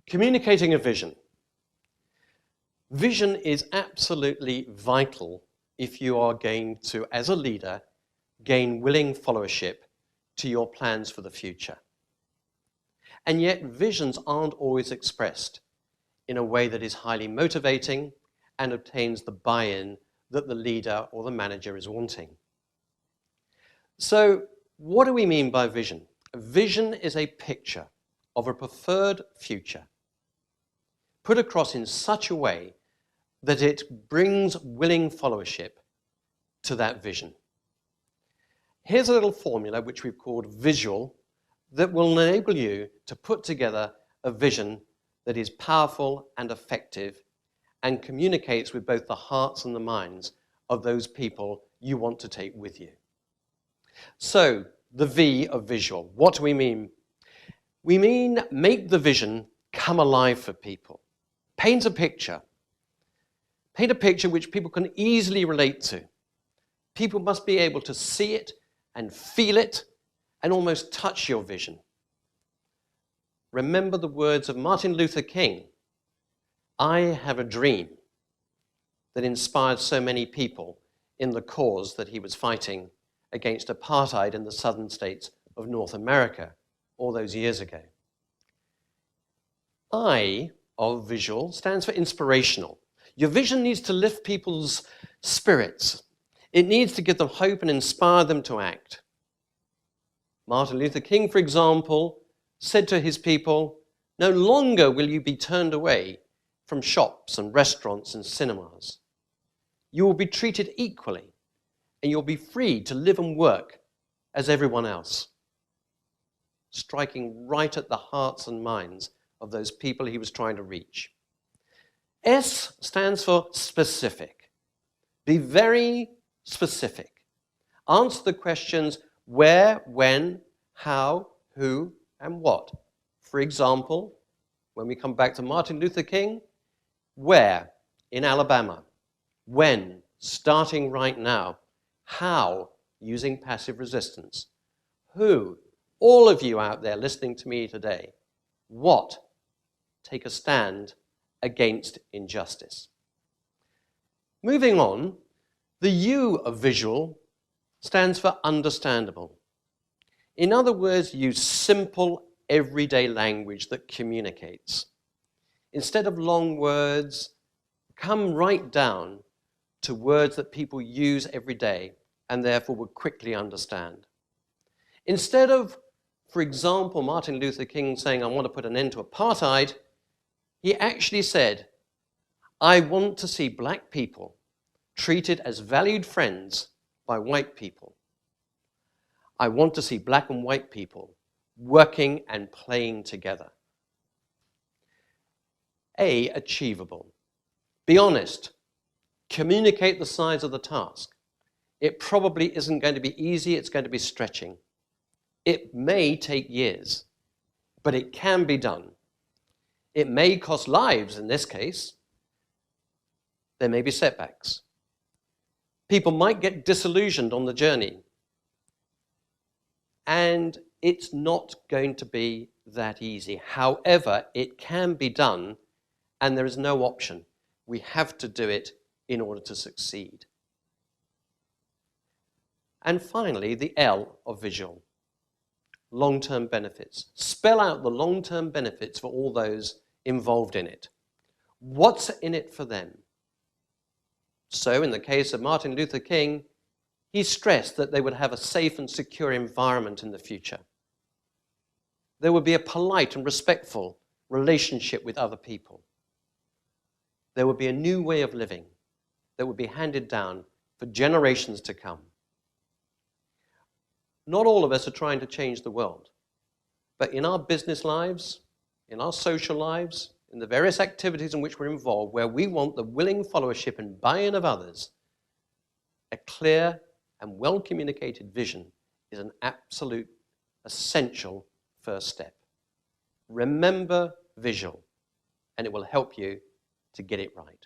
Communicating a vision. Vision is absolutely vital if you are going to, as a leader, gain willing followership to your plans for the future. And yet visions aren't always expressed in a way that is highly motivating and obtains the buy-in that the leader or the manager is wanting. So what do we mean by vision? A vision is a picture of a preferred future put across in such a way that it brings willing followership to that vision. Here's a little formula which we've called visual that will enable you to put together a vision that is powerful and effective and communicates with both the hearts and the minds of those people you want to take with you. So, the V of visual. What do we mean? We mean make the vision come alive for people. Paint a picture. Paint a picture which people can easily relate to. People must be able to see it and feel it and almost touch your vision. Remember the words of Martin Luther King. I have a dream, that inspired so many people in the cause that he was fighting against apartheid in the southern states of North America all those years ago. I of visual stands for inspirational. Your vision needs to lift people's spirits. It needs to give them hope and inspire them to act. Martin Luther King, for example, said to his people, no longer will you be turned away from shops and restaurants and cinemas. You will be treated equally, and you'll be free to live and work as everyone else. Striking right at the hearts and minds of those people he was trying to reach. S stands for specific. Be very specific. Answer the questions where, when, how, who, and what. For example, when we come back to Martin Luther King, where? In Alabama. When? Starting right now. How? Using passive resistance. Who? All of you out there listening to me today. What? Take a stand against injustice. Moving on, the U of visual stands for understandable. In other words, use simple, everyday language that communicates. Instead of long words, come right down to words that people use every day and therefore would quickly understand. Instead of, for example, Martin Luther King saying, I want to put an end to apartheid, he actually said, I want to see black people treated as valued friends by white people. I want to see black and white people working and playing together. A, achievable. Be honest. Communicate the size of the task. It probably isn't going to be easy, it's going to be stretching. It may take years, but it can be done. It may cost lives in this case. There may be setbacks. People might get disillusioned on the journey. And it's not going to be that easy. However, it can be done, and there is no option. We have to do it in order to succeed. And finally, the L of visual. Long-term benefits. Spell out the long-term benefits for all those involved in it. What's in it for them? So in the case of Martin Luther King, he stressed that they would have a safe and secure environment in the future. There would be a polite and respectful relationship with other people. There would be a new way of living that would be handed down for generations to come. Not all of us are trying to change the world, but in our business lives, in our social lives, in the various activities in which we're involved, where we want the willing followership and buy-in of others, a clear and well-communicated vision is an absolute essential first step. Remember visual, and it will help you to get it right.